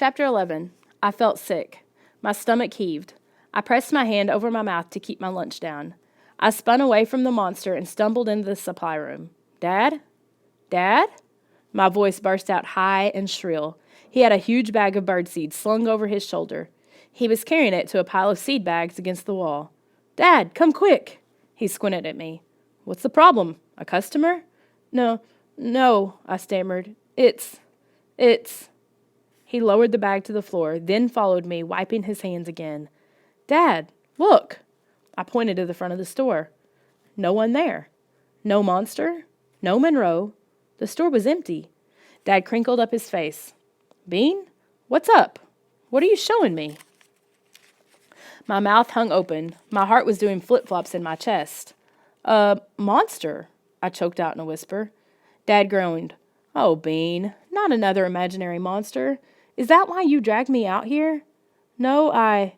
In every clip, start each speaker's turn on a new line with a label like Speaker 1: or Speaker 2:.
Speaker 1: Chapter 11. I felt sick. My stomach heaved. I pressed my hand over my mouth to keep my lunch down. I spun away from the monster and stumbled into the supply room. Dad? Dad? My voice burst out high and shrill. He had a huge bag of birdseed slung over his shoulder. He was carrying it to a pile of seed bags against the wall. Dad, come quick! He squinted at me. What's the problem? A customer? No, I stammered. It's... He lowered the bag to the floor, then followed me, wiping his hands again. Dad, look! I pointed to the front of the store. No one there. No monster. No Monroe. The store was empty. Dad crinkled up his face. Bean? What's up? What are you showing me? My mouth hung open. My heart was doing flip-flops in my chest. Monster, I choked out in a whisper. Dad groaned. Oh, Bean, not another imaginary monster. Is that why you dragged me out here? No, I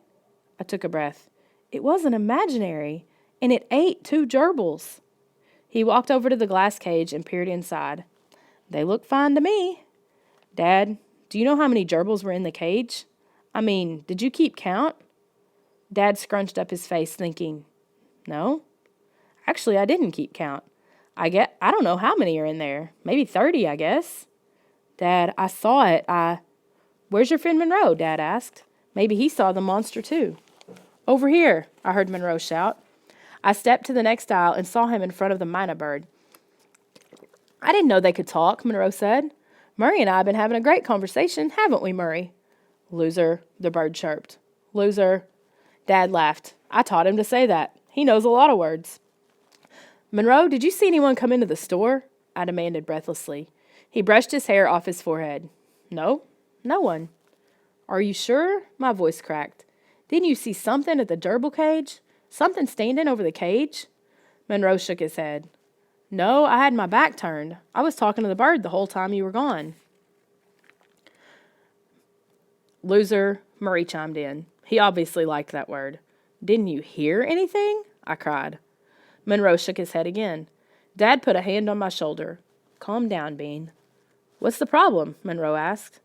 Speaker 1: took a breath. It wasn't imaginary, and it ate 2 gerbils. He walked over to the glass cage and peered inside. They look fine to me. Dad, do you know how many gerbils were in the cage? I mean, did you keep count? Dad scrunched up his face, thinking, no. Actually, I didn't keep count. I don't know how many are in there. Maybe 30, I guess. Dad, I saw it. Where's your friend Monroe? Dad asked. Maybe he saw the monster too. Over here, I heard Monroe shout. I stepped to the next aisle and saw him in front of the mynah bird. I didn't know they could talk, Monroe said. Murray and I have been having a great conversation, haven't we, Murray? Loser, the bird chirped. Loser. Dad laughed. I taught him to say that. He knows a lot of words. Monroe, did you see anyone come into the store? I demanded breathlessly. He brushed his hair off his forehead. No one. Are you sure? My voice cracked. Didn't you see something at the gerbil cage? Something standing over the cage? Monroe shook his head. No, I had my back turned. I was talking to the bird the whole time you were gone. Loser, Murray chimed in. He obviously liked that word. Didn't you hear anything? I cried. Monroe shook his head again. Dad put a hand on my shoulder. Calm down, Bean. What's the problem? Monroe asked.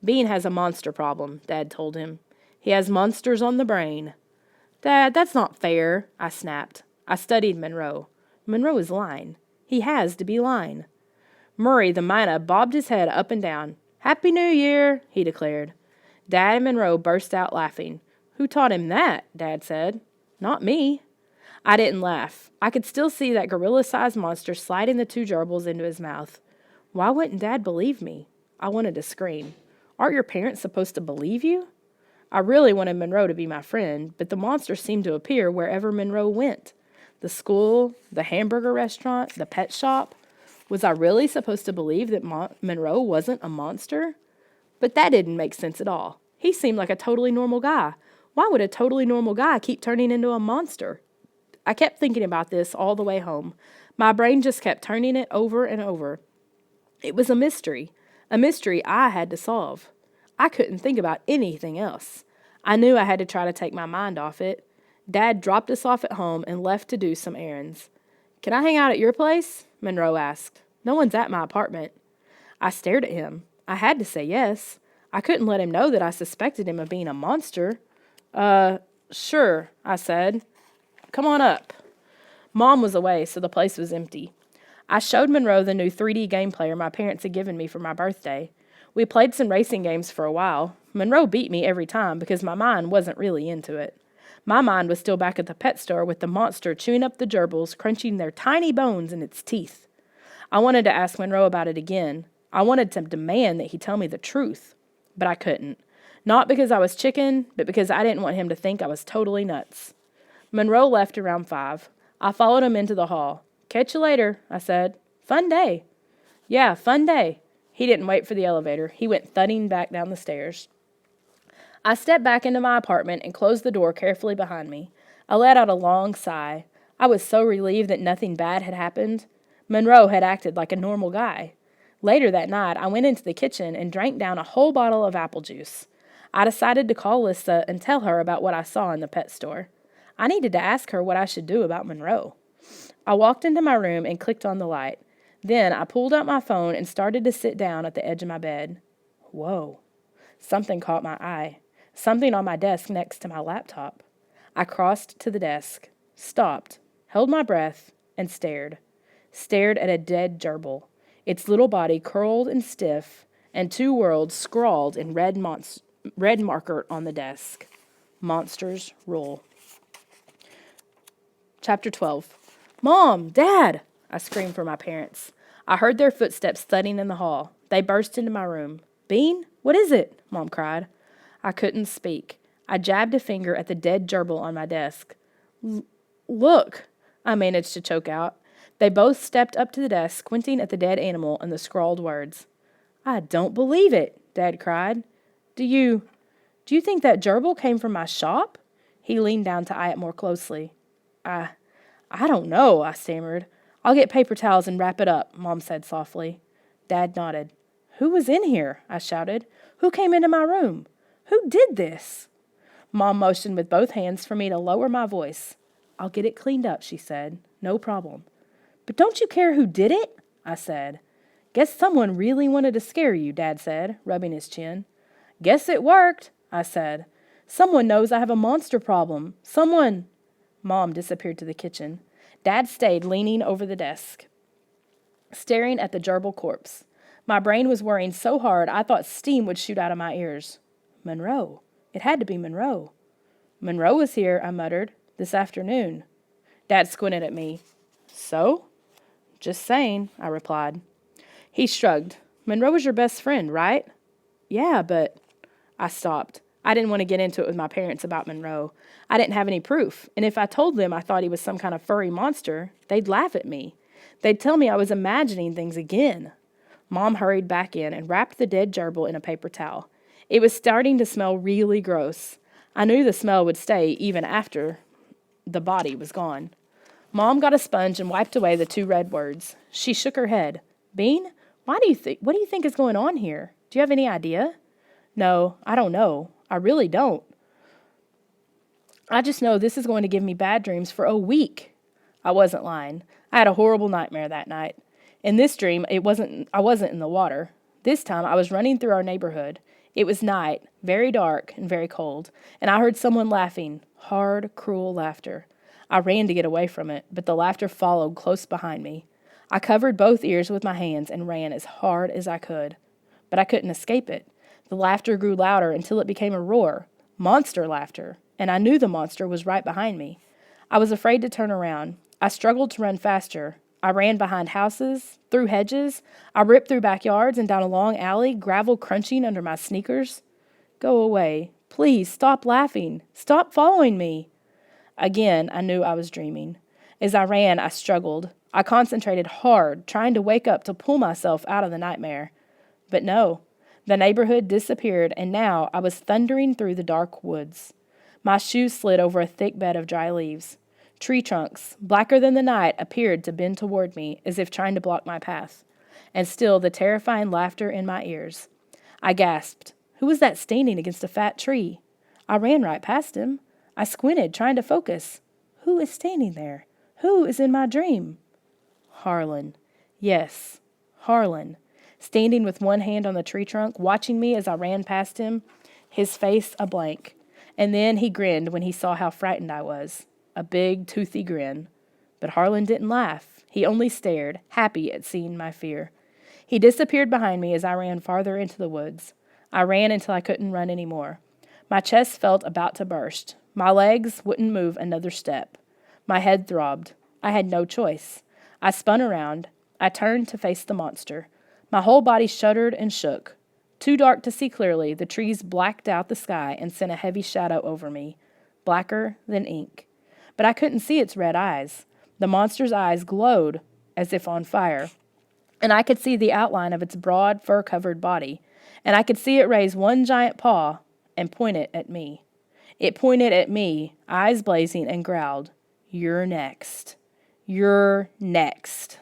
Speaker 1: Bean has a monster problem, Dad told him. He has monsters on the brain. Dad, that's not fair, I snapped. I studied Monroe. Monroe is lying. He has to be lying. Murray, the mynah, bobbed his head up and down. Happy New Year, he declared. Dad and Monroe burst out laughing. Who taught him that? Dad said. Not me. I didn't laugh. I could still see that gorilla-sized monster sliding the 2 gerbils into his mouth. Why wouldn't Dad believe me? I wanted to scream. Aren't your parents supposed to believe you? I really wanted Monroe to be my friend, but the monster seemed to appear wherever Monroe went. The school, the hamburger restaurant, the pet shop. Was I really supposed to believe that Monroe wasn't a monster? But that didn't make sense at all. He seemed like a totally normal guy. Why would a totally normal guy keep turning into a monster? I kept thinking about this all the way home. My brain just kept turning it over and over. It was a mystery I had to solve. I couldn't think about anything else. I knew I had to try to take my mind off it. Dad dropped us off at home and left to do some errands. Can I hang out at your place? Monroe asked. No one's at my apartment. I stared at him. I had to say yes. I couldn't let him know that I suspected him of being a monster. Sure, I said. Come on up. Mom was away, so the place was empty. I showed Monroe the new 3D game player my parents had given me for my birthday. We played some racing games for a while. Monroe beat me every time because my mind wasn't really into it. My mind was still back at the pet store with the monster chewing up the gerbils, crunching their tiny bones in its teeth. I wanted to ask Monroe about it again. I wanted to demand that he tell me the truth. But I couldn't. Not because I was chicken, but because I didn't want him to think I was totally nuts. Monroe left around 5. I followed him into the hall. Catch you later, I said. Fun day. Yeah, fun day. He didn't wait for the elevator. He went thudding back down the stairs. I stepped back into my apartment and closed the door carefully behind me. I let out a long sigh. I was so relieved that nothing bad had happened. Monroe had acted like a normal guy. Later that night, I went into the kitchen and drank down a whole bottle of apple juice. I decided to call Lissa and tell her about what I saw in the pet store. I needed to ask her what I should do about Monroe. I walked into my room and clicked on the light. Then I pulled out my phone and started to sit down at the edge of my bed. Whoa. Something caught my eye. Something on my desk next to my laptop. I crossed to the desk, stopped, held my breath, and stared. Stared at a dead gerbil, its little body curled and stiff, and 2 words scrawled in red marker on the desk. Monsters rule. Chapter 12. Mom! Dad! I screamed for my parents. I heard their footsteps thudding in the hall. They burst into my room. Bean? What is it? Mom cried. I couldn't speak. I jabbed a finger at the dead gerbil on my desk. Look! I managed to choke out. They both stepped up to the desk, squinting at the dead animal and the scrawled words. I don't believe it, Dad cried. Do you think that gerbil came from my shop? He leaned down to eye it more closely. I don't know, I stammered. I'll get paper towels and wrap it up, Mom said softly. Dad nodded. Who was in here? I shouted. Who came into my room? Who did this? Mom motioned with both hands for me to lower my voice. I'll get it cleaned up, she said. No problem. But don't you care who did it? I said. Guess someone really wanted to scare you, Dad said, rubbing his chin. Guess it worked, I said. Someone knows I have a monster problem. Someone... Mom disappeared to the kitchen. Dad stayed leaning over the desk, staring at the gerbil corpse. My brain was whirring so hard I thought steam would shoot out of my ears. Monroe. It had to be Monroe. Monroe was here, I muttered, this afternoon. Dad squinted at me. So? Just saying, I replied. He shrugged. Monroe was your best friend, right? Yeah, but... I stopped. I didn't want to get into it with my parents about Monroe. I didn't have any proof, and if I told them I thought he was some kind of furry monster, they'd laugh at me. They'd tell me I was imagining things again. Mom hurried back in and wrapped the dead gerbil in a paper towel. It was starting to smell really gross. I knew the smell would stay even after the body was gone. Mom got a sponge and wiped away the 2 red words. She shook her head. Bean, what do you think is going on here? Do you have any idea? No, I don't know. I really don't. I just know this is going to give me bad dreams for a week. I wasn't lying. I had a horrible nightmare that night. In this dream, I wasn't in the water. This time, I was running through our neighborhood. It was night, very dark and very cold, and I heard someone laughing, hard, cruel laughter. I ran to get away from it, but the laughter followed close behind me. I covered both ears with my hands and ran as hard as I could. But I couldn't escape it. The laughter grew louder until it became a roar, monster laughter, and I knew the monster was right behind me. I was afraid to turn around. I struggled to run faster. I ran behind houses, through hedges. I ripped through backyards and down a long alley, gravel crunching under my sneakers. Go away. Please, stop laughing. Stop following me. Again, I knew I was dreaming. As I ran, I struggled. I concentrated hard, trying to wake up to pull myself out of the nightmare. But no, the neighborhood disappeared, and now I was thundering through the dark woods. My shoes slid over a thick bed of dry leaves. Tree trunks, blacker than the night, appeared to bend toward me, as if trying to block my path. And still the terrifying laughter in my ears. I gasped. Who was that standing against a fat tree? I ran right past him. I squinted, trying to focus. Who is standing there? Who is in my dream? Harlan. Yes, Harlan. Standing with one hand on the tree trunk, watching me as I ran past him, his face a blank. And then he grinned when he saw how frightened I was. A big, toothy grin. But Harlan didn't laugh. He only stared, happy at seeing my fear. He disappeared behind me as I ran farther into the woods. I ran until I couldn't run anymore. My chest felt about to burst. My legs wouldn't move another step. My head throbbed. I had no choice. I spun around. I turned to face the monster. My whole body shuddered and shook. Too dark to see clearly, the trees blacked out the sky and sent a heavy shadow over me, blacker than ink. But I couldn't see its red eyes. The monster's eyes glowed as if on fire, and I could see the outline of its broad, fur-covered body, and I could see it raise one giant paw and point it at me. It pointed at me, eyes blazing, and growled, "You're next. You're next."